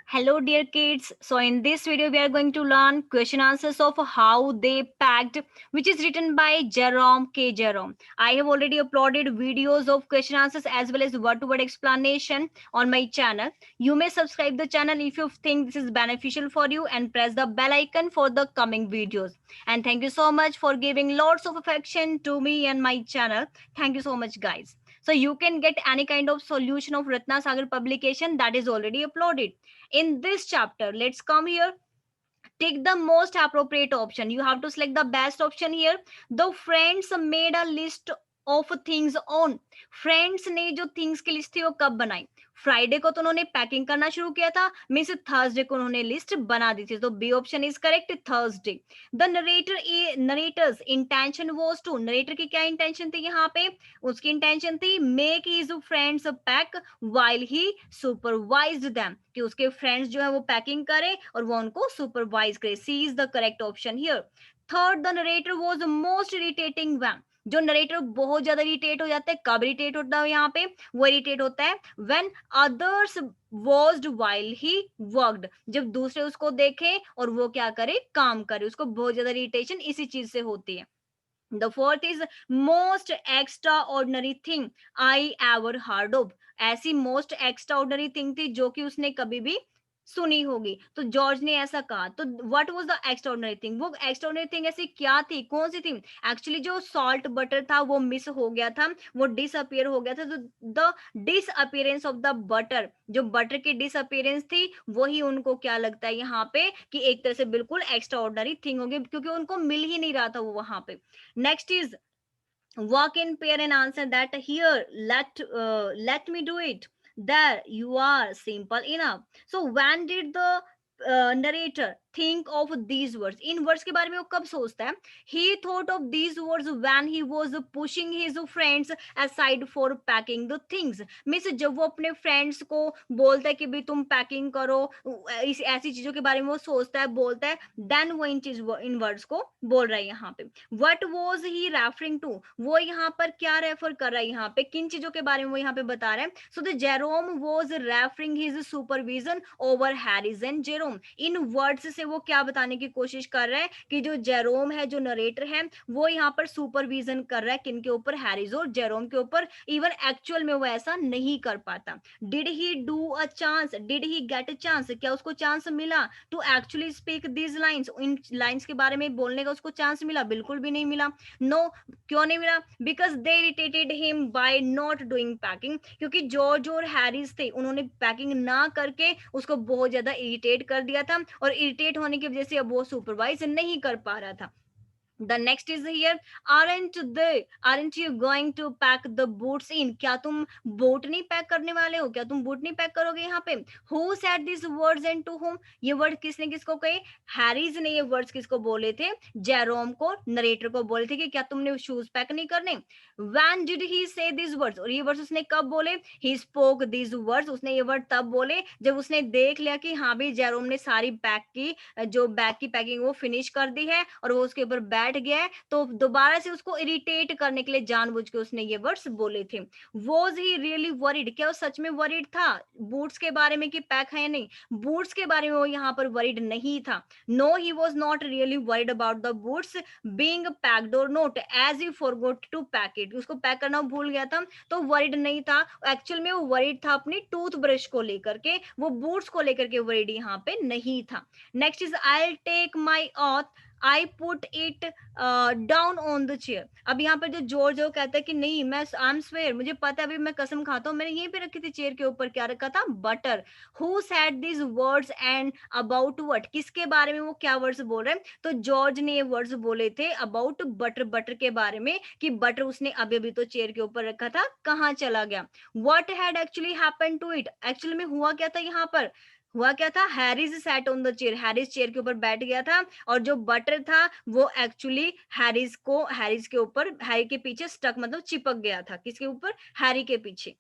Hello, dear kids. So, in this video, we are going to learn question answers of how they packed, which is written by Jerome K. Jerome. I have already uploaded videos of question answers as well as word to word explanation on my channel. You may subscribe the channel if you think this is beneficial for you and press the bell icon for the coming videos. And thank you so much for giving lots of affection to me and my channel. Thank you so much, guys. So, you can get any kind of solution of Ratna Sagar publication that is already uploaded in this chapter. Let's come here, take the most appropriate option. You have to select the best option here. The friends made a list of things on, friends ने जो things की list थी वो कब बनाई? Friday को तो उन्होंने पैकिंग करना शुरू किया था, मीन्स थर्सडे को उन्होंने लिस्ट बना दी थी, तो B option is correct, Thursday. The narrator's intention was to, narrator की क्या इंटेंशन थी यहाँ पे? उसकी इंटेंशन थी make his friends pack while he supervised them, कि उसके फ्रेंड्स जो है वो पैकिंग करें और वो उनको सुपरवाइज करे. C is the correct option here. Third, the narrator was most irritating when, जो नरेटर बहुत ज्यादा इरिटेट हो जाता है, कब इरिटेट होता है यहाँ पे? वो इरिटेट होता है when others watched while he worked, जब दूसरे उसको देखें और वो क्या करे, काम करे, उसको बहुत ज्यादा इरिटेशन इसी चीज से होती है. The fourth is most extraordinary thing I ever heard of. ऐसी most extraordinary thing थी जो कि उसने कभी भी सुनी होगी, तो जॉर्ज ने ऐसा कहा. तो what was the extraordinary thing? वो एक्स्ट्राऑर्डिनरी थिंग ऐसी क्या थी, कौन सी थी? एक्चुअली जो सॉल्ट बटर था वो मिस हो गया था, वो डिसअपियर हो गया था. तो the disappearance of the butter, जो बटर की डिसअपियरेंस थी, वही उनको क्या लगता है यहाँ पे कि एक तरह से बिल्कुल एक्स्ट्रा ऑर्डिनरी थिंग होगी, क्योंकि उनको मिल ही नहीं रहा था वो वहां पे. Next is walk in pair and answer that here. Let me do it. There you are. Simple enough. So when did the narrator think of these words? In words के बारे में वो कब सोचता है? He thought of these words when he was pushing his friends aside for packing the things. Means जब वो अपने फ्रेंड्स को बोलता है कि भाई तुम पैकिंग करो, इस ऐसी चीजों के बारे में वो सोचता है, बोलता है, देन वो इन वर्ड्स को बोल रहा है यहाँ पे. What was he referring to, वो यहाँ पर क्या रेफर कर रहा है, यहाँ पे किन चीजों के बारे में वो यहाँ पे बता रहा है? So the Jerome was referring his supervision over Harris and Jerome. In words से वो क्या बताने की कोशिश कर रहा है कि जो जेरोम है, जो नरेटर है, वो यहाँ पर सुपरविजन कर रहा है किनके ऊपर? हैरिस और जेरोम के ऊपर. इवन एक्चुअल में वो ऐसा नहीं कर पाता. Did he do a chance, did he get a chance, क्या उसको चांस मिला to actually speak these lines, इन लाइन्स के बारे में बोलने का उसको चांस मिला? बिल्कुल भी नहीं मिला. नो, क्यों नहीं मिला? Because they irritated him by not doing packing, क्योंकि जॉर्ज और हैरिस थे, उन्होंने पैकिंग ना करके उसको बहुत ज्यादा इरिटेट कर दिया था, और इरिटेट होने की वजह से अब वो सुपरवाइज नहीं कर पा रहा था. The next is here, aren't you going to pack the boots in? क्या तुम बोट नहीं पैक करने वाले हो? क्या तुम बूट नहीं पैक करोगे यहाँ पे? Who said these words and to whom? ये वर्ड किसने किसको कहे? हैरिस ने ये वर्ड्स किसको बोले थे? जेरोम को, नरेटर को बोले थे कि क्या तुमने शूज पैक नहीं करने? When did he say these words? और ये वर्ड्स उसने कब बोले? He spoke these words, उसने ये वर्ड तब बोले जब उसने देख लिया कि हाँ भी जेरोम ने सारी बैग की, जो बैग की पैकिंग वो फिनिश कर दी है और वो उसके ऊपर बैठ गया है, तो दोबारा से उसको इरिटेट करने के लिए जानबूझ के उसने ये वर्ड्स बोले थे. वॉज ही रियली वरीड, क्या वो सच में वरीड था बूट्स के बारे में कि पैक है या नहीं? बूट्स के बारे में वो यहाँ पर वरीड नहीं था. No, he was not really worried about the boots being packed or not, as he forgot to pack it, उसको पैक करना भूल गया था, तो वरीड नहीं था. एक्चुअल में वो वरीड था अपनी टूथब्रश को लेकर के, वो बूट्स को लेकर के वरीड यहाँ पे नहीं था. Next is I take my oath, I put it down on the chair. अब यहाँ पर जो जॉर्ज है वो कहता है कि नहीं, मैं आई एम स्वेयर, मुझे पता है, अभी मैं कसम खाता हूँ, मैंने यहीं पे रखी थी चेयर के ऊपर. क्या रखा था? Butter. Who said this words and about what, किसके बारे में वो क्या वर्ड्स बोल रहे हैं? तो जॉर्ज ने ये वर्ड्स बोले थे अबाउट बटर, बटर के बारे में, कि बटर उसने अभी अभी तो चेयर के ऊपर रखा था, कहाँ चला गया? What had actually happened to it, actually में हुआ क्या था यहाँ पर? हुआ क्या था? Harris sat on the chair, Harris chair के ऊपर बैठ गया था, और जो बटर था वो एक्चुअली हैरिस के ऊपर, हैरी के पीछे स्टक, मतलब चिपक गया था. किसके ऊपर? हैरी के पीछे.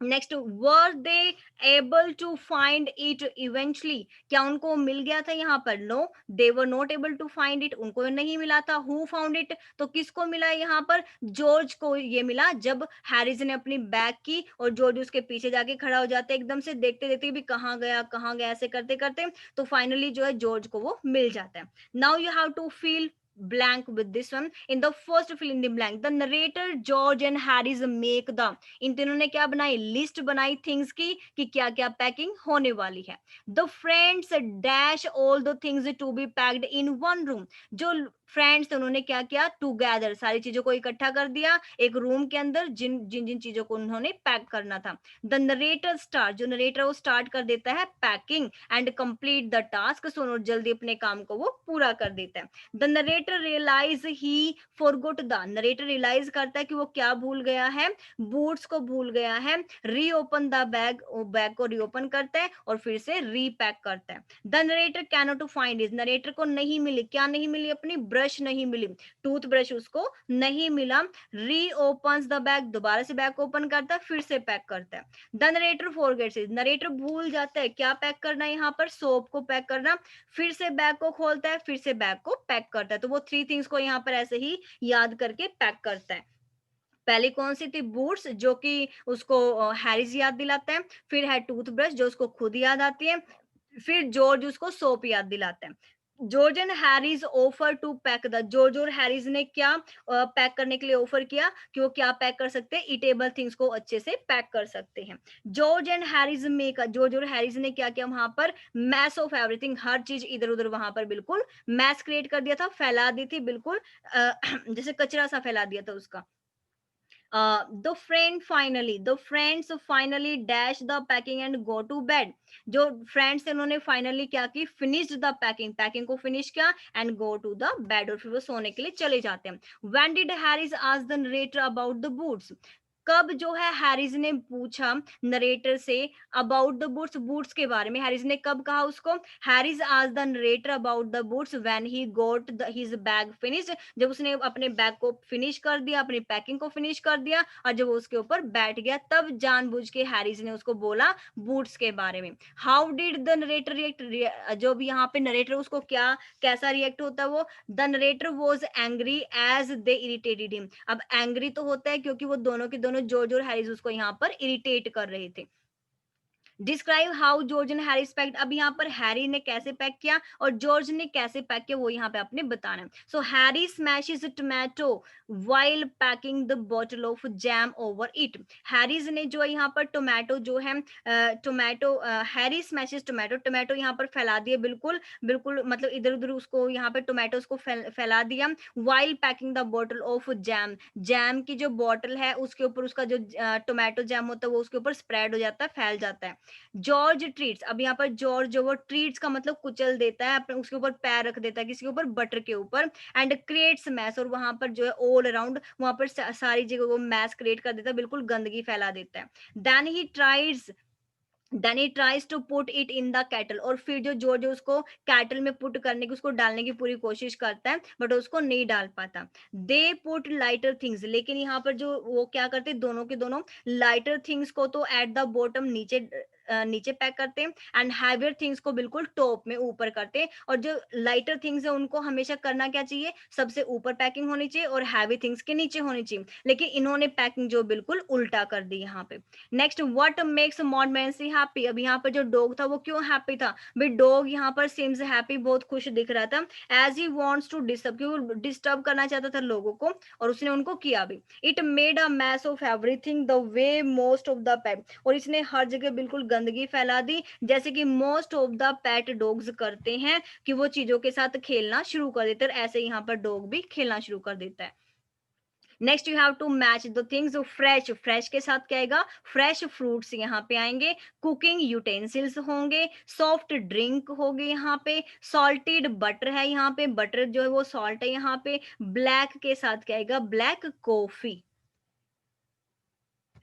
Next, were they able to find it eventually, क्या उनको मिल गया था यहाँ पर? No, they were not able to find it, उनको नहीं मिला था। हु फाउंड इट, तो किसको मिला यहाँ पर? जॉर्ज को ये मिला, जब हैरिस ने अपनी बैग की और जॉर्ज उसके पीछे जाके खड़ा हो जाता है, एकदम से देखते देखते भी कहाँ गया कहाँ गया ऐसे करते करते, तो फाइनली जो है जॉर्ज को वो मिल जाता है। Now you have to fill blank with this one. In the first fill in the blank, the narrator George and Harris make the, इन तीनों ने क्या बनाई? लिस्ट बनाई थिंग्स की कि क्या क्या पैकिंग होने वाली है। The friends dash all the things to be packed in one room, जो फ्रेंड्स थे उन्होंने क्या किया? टुगेदर सारी चीजों को इकट्ठा कर दिया एक रूम के अंदर, जिन जिन जिन चीजों को उन्होंने पैक करना था। द नरेटर स्टार्ट, जो नरेटर वो स्टार्ट कर देता है packing and complete the task, so जल्दी अपने काम को वो पूरा कर देता है। The narrator realize he forgot the, narrator realize करता है कि वो क्या भूल गया है? बूट्स को भूल गया है। रीओपन द बैग, बैग को रीओपन करता है और फिर से रीपैक करता है। The narrator cannot to find is, narrator को नहीं मिली, क्या नहीं मिली? अपनी ब्रश नहीं मिली, टूथ ब्रश उसको नहीं मिला। रीओपन्स द बैग, दोबारा से बैग को ओपन करता है, फिर से पैक करता है। The narrator forgets it, narrator भूल जाता है क्या पैक करना है यहाँ पर? सोप को पैक करना। फिर से बैग को खोलता है, फिर से बैग को पैक करता है। तो वो थ्री थिंग्स को यहाँ पर ऐसे ही याद करके पैक करता है। पहली कौन सी थी? बूट्स, जो कि उसको हैरिस याद दिलाता है। फिर है टूथब्रश, जो उसको खुद याद आती है। फिर जॉर्ज उसको सोप याद दिलाता है। George and Harris offer to pack the, George और हैरिस ने क्या पैक करने के लिए ऑफर किया? कि वो क्या पैक कर सकते हैं? ईटेबल थिंग्स को अच्छे से पैक कर सकते हैं। George and Harris make, George और हैरिस ने क्या किया वहां पर? मैस ऑफ एवरीथिंग, हर चीज इधर उधर वहां पर बिल्कुल मैस क्रिएट कर दिया था, फैला दी थी बिल्कुल, जैसे कचरा सा फैला दिया था उसका। The friends finally dash the packing and go to bed. जो फ्रेंड्स थे उन्होंने फाइनली क्या की? फिनिश्ड द पैकिंग, पैकिंग को फिनिश किया and go to the bed, और फिर वो सोने के लिए चले जाते हैं। When did Harris ask the narrator about the boots, कब जो है हैरिस ने पूछा narrator say about the boots, boots के बारे में हैरिस ने कब कहा उसको? Harris asked the narrator about the boots when he got his bag finished, जब उसने अपने बैग को फिनिश कर दिया, अपनी पैकिंग को फिनिश कर दिया, और जब वो उसके ऊपर बैठ गया, तब जानबूझ के हैरिस ने उसको बोला बूट्स के बारे में। How did the narrator react, जो भी यहाँ पे नरेटर उसको क्या कैसा रिएक्ट होता है वो? The narrator was angry as they irritated him, अब एंग्री तो होता है क्योंकि वो दोनों के दोनों जॉर्ज और हैरिस उसको यहाँ पर इरिटेट कर रहे थे। Describe how George and Harry packed, अब यहाँ पर हैरी ने कैसे पैक किया और जॉर्ज ने कैसे पैक किया वो यहाँ पे आपने बताना है। So Harry smashes tomato while packing the bottle of jam over it, Harris ने जो है यहाँ पर टोमेटो जो है tomato, Harry smashes tomato, tomato यहाँ पर फैला दिए बिल्कुल बिल्कुल, मतलब इधर उधर उसको यहाँ पर टोमेटोज को फैला दिया। While packing the bottle of jam, jam की जो बॉटल है उसके ऊपर उसका जो टोमेटो जैम होता है वो उसके ऊपर स्प्रेड हो जाता है, फैल जाता है। जॉर्ज ट्रीट्स, अब यहाँ पर जॉर्ज जो वो ट्रीट्स का मतलब कुचल देता है, अपने उसके ऊपर पैर रख देता है, किसी के ऊपर? बटर के ऊपर, एंड क्रिएट्स मैस, और वहां पर जो है ऑल अराउंड वहां पर सारी जगह वो मैस क्रिएट कर देता है, बिल्कुल गंदगी फैला देता है। Then he tries to put it in the kettle, और फिर जो जॉर्ज उसको कैटल में पुट करने की, उसको डालने की पूरी कोशिश करता है, बट उसको नहीं डाल पाता। दे पुट लाइटर थिंग्स, लेकिन यहाँ पर जो वो क्या करते हैं, दोनों के दोनों लाइटर थिंग्स को तो एट द बॉटम नीचे नीचे पैक करते हैं, एंड हैवियर थिंग्स को बिल्कुल टॉप में ऊपर करते हैं। और जो लाइटर थिंग्स है उनको हमेशा करना क्या चाहिए? सबसे ऊपर पैकिंग होनी चाहिए और हैवी थिंग्स के नीचे होनी चाहिए, लेकिन इन्होंने पैकिंग जो बिल्कुल उल्टा कर दी यहाँ पे। नेक्स्ट, व्हाट मेक्स मॉडमेंसी हैप्पी, अब यहाँ पर जो डॉग था वो क्यों हैप्पी था? भाई डॉग यहाँ पर सिम्स हैप्पी, बहुत खुश दिख रहा था। As he wants to disturb, क्योंकि वो डिस्टर्ब करना चाहता था लोगों को, और उसने उनको किया भी। It made a mess of everything the way most of the pet, और इसने हर जगह बिल्कुल गंदगी फैला दी, जैसे कि most of the pet dogs करते हैं, कि वो चीजों के साथ खेलना शुरू कर देते हैं, ऐसे यहाँ पर डॉग भी खेलना शुरू कर देता है। Next you have to match the things fresh, fresh के साथ क्या आएगा? फ्रेश फ्रूट्स यहाँ पे आएंगे, कुकिंग यूटेंसिल्स होंगे, सॉफ्ट ड्रिंक होगी यहाँ पे, सॉल्टेड बटर है यहाँ पे, बटर जो है वो सॉल्ट है यहाँ पे, ब्लैक के साथ क्या आएगा? Black coffee.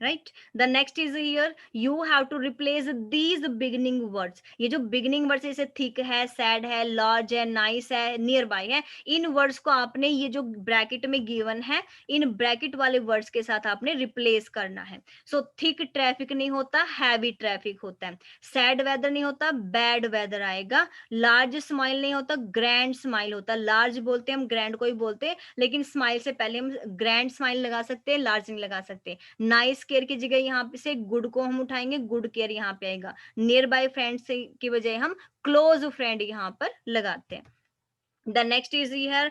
Right. The next is here you have to replace these beginning words. ये जो बिगनिंग वर्ड्स जैसे थिक है, सैड है, लार्ज है, नाइस है, नियर बाय है, इन वर्ड्स को आपने ये जो ब्रैकेट में गिवन है इन ब्रैकेट वाले वर्ड्स के साथ आपने रिप्लेस करना है। सो थिक ट्रैफिक नहीं होता, हैवी ट्रैफिक होता है। सैड वेदर नहीं होता, बैड वेदर आएगा। लार्ज स्माइल नहीं होता, ग्रैंड स्माइल होता। लार्ज बोलते हैं हम, ग्रैंड को ही बोलते हैं, लेकिन स्माइल से पहले हम ग्रैंड स्माइल लगा सकते हैं, लार्ज नहीं लगा सकते। नाइस केयर की जगह यहाँ पे से गुड को हम उठाएंगे, गुड केयर यहाँ पे आएगा। नियर बाय फ्रेंड से की बजाय हम क्लोज फ्रेंड यहाँ पर लगाते हैं। The next is here,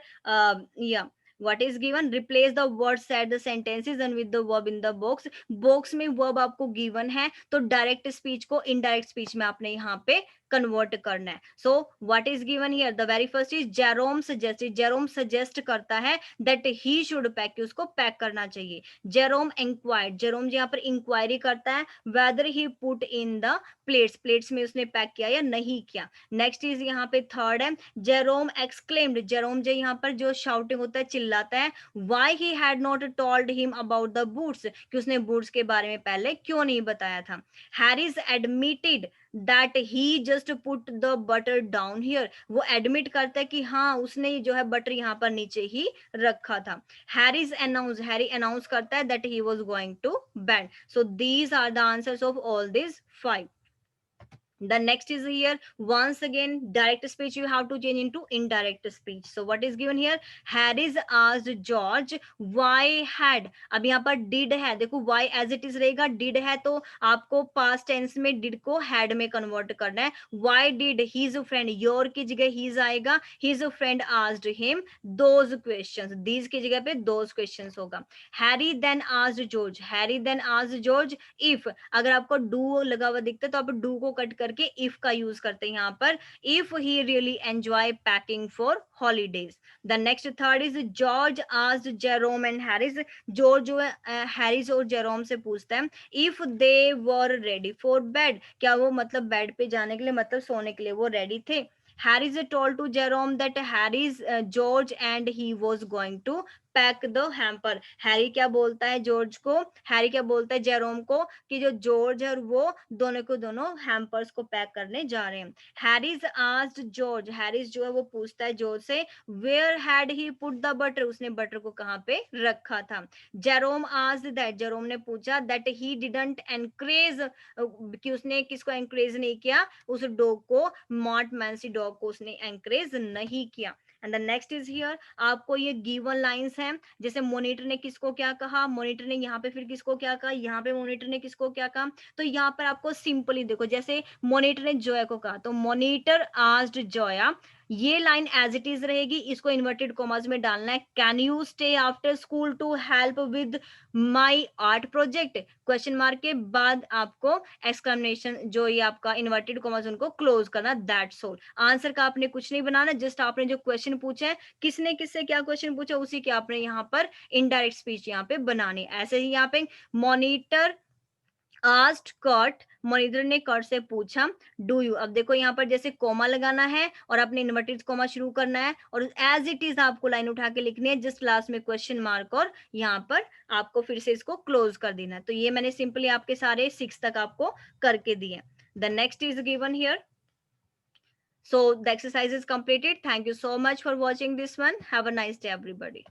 yeah. What is given? Replace the words at the sentences and with the verb in the box. Box में verb आपको given है, तो direct speech को indirect speech में आपने यहाँ पे कन्वर्ट करना है। So what is given here? The very first is Jerome suggested. Jerome suggest करता है दैट ही शुड पैक, कि उसको पैक करना चाहिए। जेरोम इंक्वायर्ड, जेरोम यहाँ पर इंक्वायरी करता है weather he put in the plates, plates में उसने पैक किया या नहीं किया। नेक्स्ट इज यहाँ पे थर्ड है जेरोम एक्सक्लेम्ड। जेरोम जो यहाँ पर जो शाउटिंग होता है, चिल्लाता है, why he had not told him about the boots, कि उसने बूट्स के बारे में पहले क्यों नहीं बताया था। Harris admitted that he just put the butter down here. वो एडमिट करता है कि हाँ उसने जो है बटर यहाँ पर नीचे ही रखा था। हैरिस अनाउंस, हैरी अनाउंस करता है that he was going to bed. So these are the answers of all this 5. The next is here, once again direct speech you have to change into indirect speech. So what is given here? Harris asked George why had, अब यहाँ पर did है, देखो why as it is रहेगा, did है तो आपको past tense में did को had में convert करना है। Why did his friend, your की जगह his आएगा, his friend asked him those questions, these की जगह पे those questions होगा। Harry then asked George, Harry then asked George if, अगर आपको do लगा हुआ दिखता है तो आप do को कट करके if का यूज करते हैं यहाँ पर, if he really enjoy packing for holidays. The next third is George asked Jerome and Harris. George जो है हैरिस और जेरोम से पूछता है if they were ready for bed, क्या वो मतलब बेड पे जाने के लिए, मतलब सोने के लिए वो रेडी थे। Harris told to Jerome that Harris, George and he was going to pack the hamper. Harry क्या बोलता है जॉर्ज को, हैरी क्या बोलता है जेरोम को, कि जो जॉर्ज है वो दोनों को दोनों हैम्पर्स को पैक करने जा रहे हैं। हैरिस आस्क्ड जॉर्ज, हैरिस जो है वो पूछता है जॉर्ज से where had he put the butter, उसने बटर को कहाँ पे रखा था। जेरोम आस्क्ड दैट, जेरोम ने पूछा दैट ही डिडंट एनकरेज, कि उसने किसको एनकरेज नहीं किया, उस डॉग को, मॉट मैंसी डॉग को उसने एनकरेज नहीं किया। And the next is here, आपको ये गिवन लाइंस हैं, जैसे मॉनिटर ने किसको क्या कहा, मॉनिटर ने यहाँ पे फिर किसको क्या कहा, यहाँ पे मॉनिटर ने किसको क्या कहा। तो यहाँ पर आपको सिंपली देखो, जैसे मॉनिटर ने जोया को कहा तो मॉनिटर आस्क्ड जोया, ये लाइन एज इट इज रहेगी, इसको इन्वर्टेड कॉमर्स में डालना है। Can you stay after school to help with my art project, question mark के बाद आपको एक्सक्लेमेशन जो ये आपका इन्वर्टेड कॉमर्स उनको क्लोज करना, दैट्स ऑल। आंसर का आपने कुछ नहीं बनाना, जस्ट आपने जो क्वेश्चन पूछा है, किसने किससे क्या क्वेश्चन पूछा, उसी के आपने यहाँ पर इनडायरेक्ट स्पीच यहाँ पे बनानी। ऐसे ही यहाँ पे मॉनिटर आस्क्ड कट, मॉनिटर ने कट से पूछा डू यू। अब देखो यहाँ पर जैसे कोमा लगाना है और अपने इन्वर्टेड कोमा शुरू करना है, और एज इट इज आपको लाइन उठा के लिखनी है, जस्ट लास्ट में क्वेश्चन मार्क, और यहाँ पर आपको फिर से इसको क्लोज कर देना है। तो ये मैंने सिंपली आपके सारे 6 तक आपको करके दिए। The next is given here. So the exercise is completed. Thank you so much for watching this one. Have a nice day, everybody.